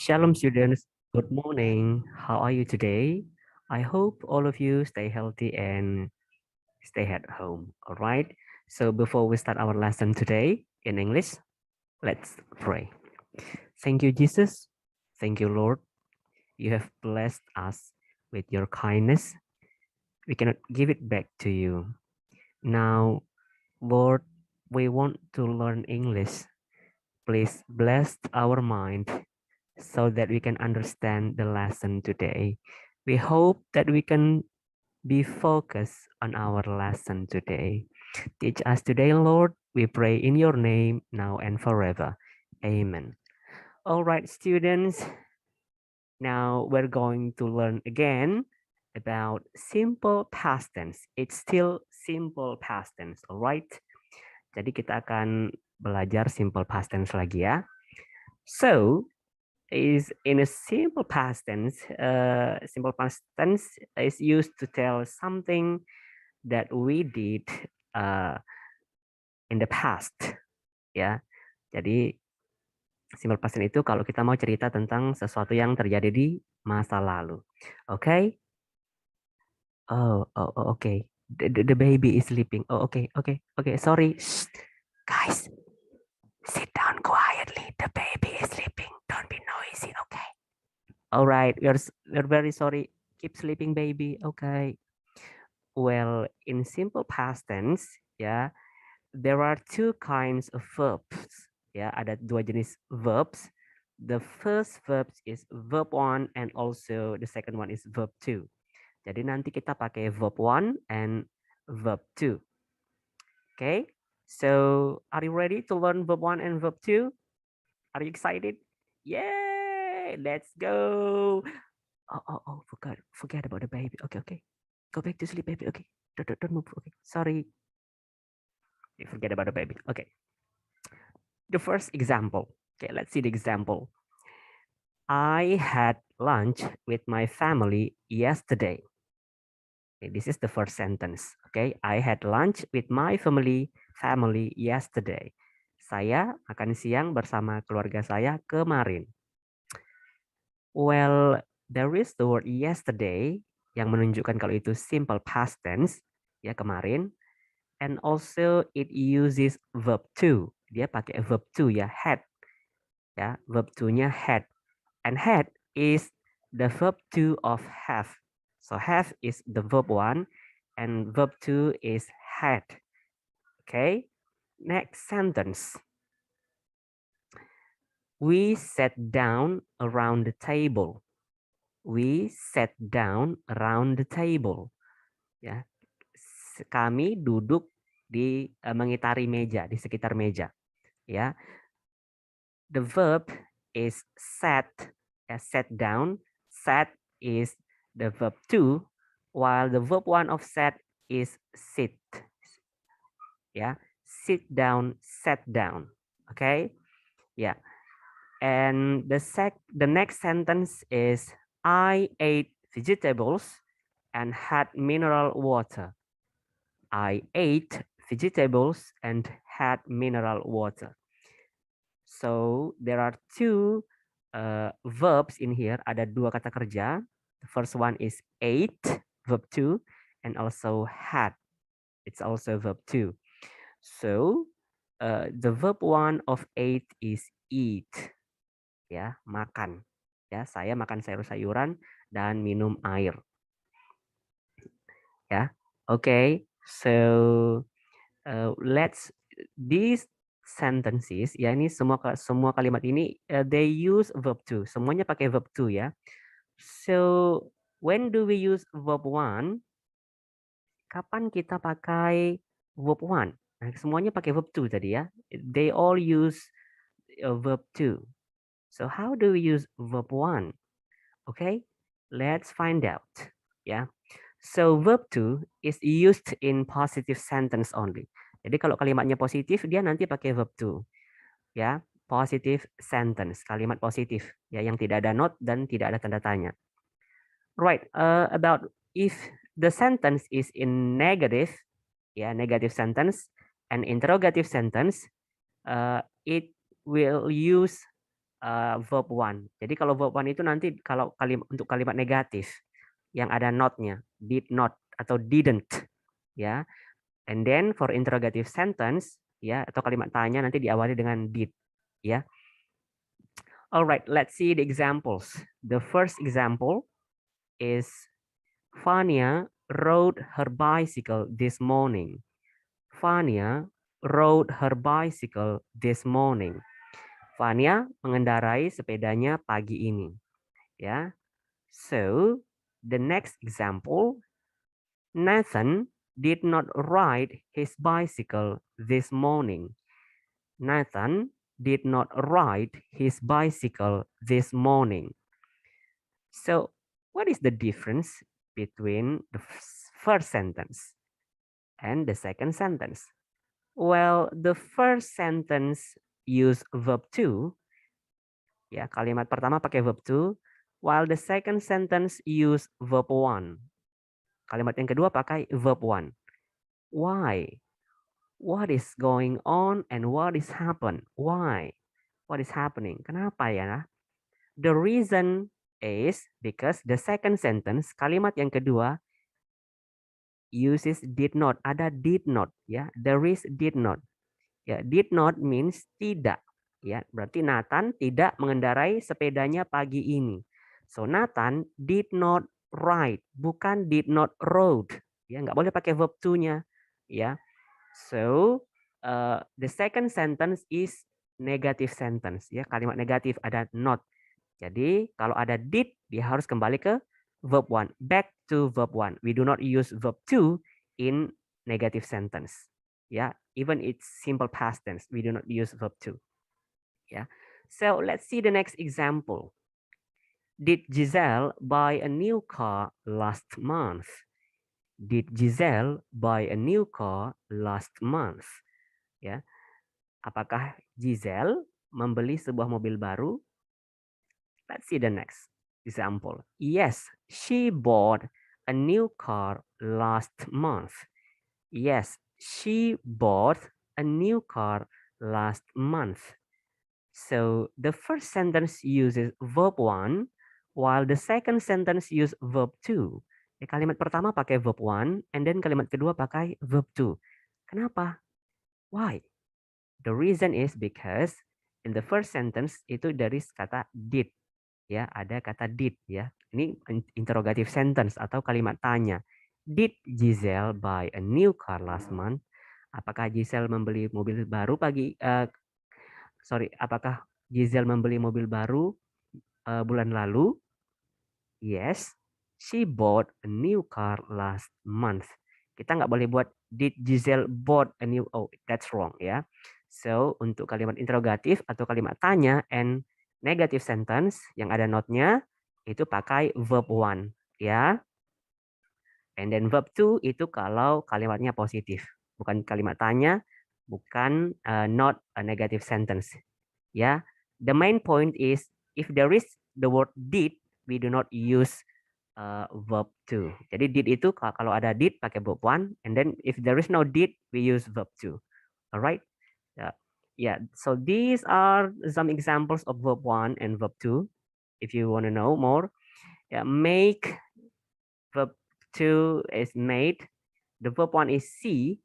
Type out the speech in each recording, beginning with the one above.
Shalom students, good morning. How are you today? I hope all of you stay healthy and stay at home. All right. So before we start our lesson today in English, let's pray. Thank you, Jesus. Thank you, Lord. You have blessed us with your kindness. We cannot give it back to you. Now, Lord, we want to learn English. Please bless our mind so that we can understand the lesson today. We hope that we can be focused on our lesson today. Teach us today, Lord. We pray in your name now and forever. Amen. All right, students. Now we're going to learn again about simple past tense. It's still simple past tense, all right? Jadi kita akan belajar simple past tense lagi ya. So, is in a simple past tense. Simple past tense is used to tell something that we did in the past, ya. Jadi simple past tense itu kalau kita mau cerita tentang sesuatu yang terjadi di masa lalu. Oke? Okay? Oh, okay. The baby is sleeping. Oh, okay. Sorry, shh. Guys, sit down quietly. The baby is sleeping. Don't be noisy. Okay. All right, we're very sorry. Keep sleeping, baby. Okay. Well, in simple past tense, ya, there are two kinds of verbs. Ya, ada dua jenis verbs. The first verb is verb 1 and also the second one is verb 2. Jadi nanti kita pakai verb 1 and verb 2. Okay? So, are you ready to learn verb 1 and verb 2? Are you excited? Yay! Let's go. Oh, forget about the baby. Okay. Go back to sleep, baby. Okay. Don't move. Okay. Sorry. You forget about the baby. Okay. The first example. Okay, let's see the example. I had lunch with my family yesterday. Okay, this is the first sentence. Okay, I had lunch with my family yesterday. Saya makan siang bersama keluarga saya kemarin. Well, there is the word yesterday yang menunjukkan kalau itu simple past tense, ya kemarin. And also it uses verb to. Dia pakai verb to ya, had. Ya, verb to-nya had. And had is the verb to of have. So have is the verb 1 and verb to is had. Okay? Next sentence. We sat down around the table. We sat down around the table. Ya, kami duduk di mengitari meja, di sekitar meja. Ya, the verb is sat, sat down. Sat is the verb to, while the verb 1 of sat is sit. Ya, sit down, sat down. Okay, ya. And the next sentence is I ate vegetables and had mineral water. I ate vegetables and had mineral water. So there are two verbs in here. Ada dua kata kerja. The first one is ate, verb 2, and also had. It's also verb 2. So the verb 1 of ate is eat. Ya, makan. Ya, saya makan sayur-sayuran dan minum air. Ya, okay. So let's these sentences, ya ini semua kalimat ini they use verb to. Semuanya pakai verb to ya. So when do we use verb 1? Kapan kita pakai verb 1? Nah, semuanya pakai verb to tadi ya. They all use verb to. So how do we use verb 1? Okay, let's find out. Yeah. So verb to is used in positive sentence only. Jadi kalau kalimatnya positif, dia nanti pakai verb to. Ya, positive sentence, kalimat positif ya yang tidak ada not dan tidak ada tanda tanya. Right, about if the sentence is in negative, ya negative sentence and interrogative sentence, it will use verb one. Jadi kalau verb one itu nanti kalau untuk kalimat negatif yang ada not-nya, did not atau didn't, ya. And then for interrogative sentence, ya, atau kalimat tanya nanti diawali dengan did, ya. Alright, let's see the examples. The first example is Fania rode her bicycle this morning. Fania rode her bicycle this morning. Fania mengendarai sepedanya pagi ini. Ya. So, the next example, Nathan did not ride his bicycle this morning. Nathan did not ride his bicycle this morning. So, what is the difference between the first sentence and the second sentence? Well, the first sentence use verb to. Ya, kalimat pertama pakai verb to, while the second sentence use verb one. Kalimat yang kedua pakai verb one. Why? What is going on and what is happen? Why? What is happening? Kenapa ya? The reason is because the second sentence, kalimat yang kedua uses did not. Ada did not, ya. There is did not. Ya, did not means tidak. Ya, berarti Nathan tidak mengendarai sepedanya pagi ini. So Nathan did not ride, bukan did not rode. Ya, nggak boleh pakai verb to-nya. Ya, so the second sentence is negative sentence. Ya, kalimat negatif ada not. Jadi kalau ada did, dia harus kembali ke verb one. Back to verb one. We do not use verb to in negative sentence. Ya, even it's simple past tense, we do not use verb to. Yeah. So let's see the next example. Did Giselle buy a new car last month? Did Giselle buy a new car last month? Ya. Apakah Giselle membeli sebuah mobil baru? Let's see the next example. Yes, she bought a new car last month. Yes, she bought a new car last month. So the first sentence uses verb one, while the second sentence use verb two. Kalimat pertama pakai verb one, and then kalimat kedua pakai verb two. Kenapa? Why? The reason is because in the first sentence itu dari kata did. Ya, ada kata did ya. Ini interrogative sentence atau kalimat tanya. Did Giselle buy a new car last month? Apakah Giselle membeli mobil baru apakah Giselle membeli mobil baru bulan lalu? Yes, she bought a new car last month. Kita nggak boleh buat did Giselle bought a new, oh that's wrong ya. So untuk kalimat interrogatif atau kalimat tanya and negative sentence yang ada not-nya itu pakai verb one ya. And then verb two itu kalau kalimatnya positif, bukan kalimat tanya, bukan not a negative sentence. Ya, the main point is if there is the word did, we do not use verb to. Jadi did itu kalau ada did pakai verb one, and then if there is no did, we use verb to. Alright? Yeah. So these are some examples of verb one and verb two. If you want to know more, yeah, make verb two is made. The verb one is see.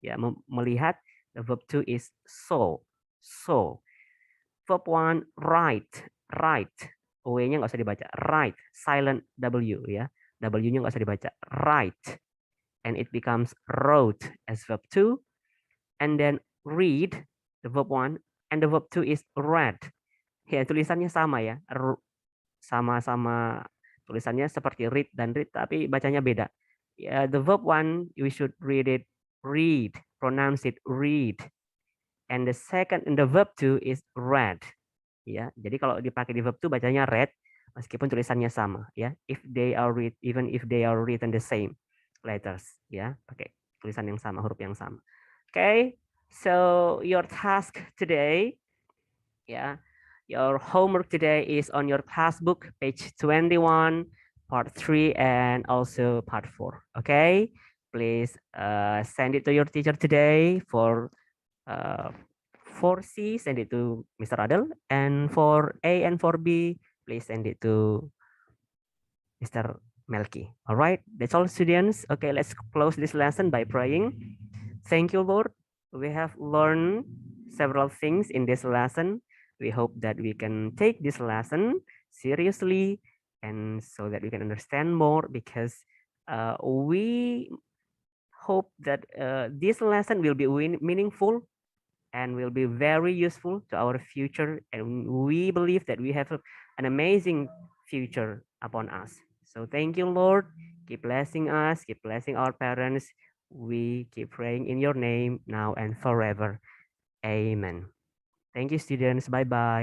Ya, melihat. The verb two is saw. So. Verb one write. W-nya nggak usah dibaca. Write. Silent W ya. W-nya nggak usah dibaca. Write. And it becomes wrote as verb two. And then read. The verb one. And the verb two is read. Ya, tulisannya sama ya. Sama-sama tulisannya seperti read dan read. Tapi bacanya beda. Ya, the verb one, we should read it. Read. Pronounce it read. And the second, and the verb two is read. Ya, jadi kalau dipakai di verb two bacanya read meskipun tulisannya sama ya. Even if they are written the same letters ya, pakai tulisan yang sama, huruf yang sama. Okay, so your task today ya, your homework today is on your class book page 21 part 3 and also part 4. Okay, please send it to your teacher today for for C, send it to Mr. Adel. And for A and for B, please send it to Mr. Melky. All right, that's all, students. Okay, let's close this lesson by praying. Thank you, Lord. We have learned several things in this lesson. We hope that we can take this lesson seriously and so that we can understand more, because we hope that this lesson will be meaningful and will be very useful to our future. And we believe that we have an amazing future upon us. So thank you, Lord. Keep blessing us, keep blessing our parents. We keep praying in your name now and forever. Amen. Thank you, students. Bye bye.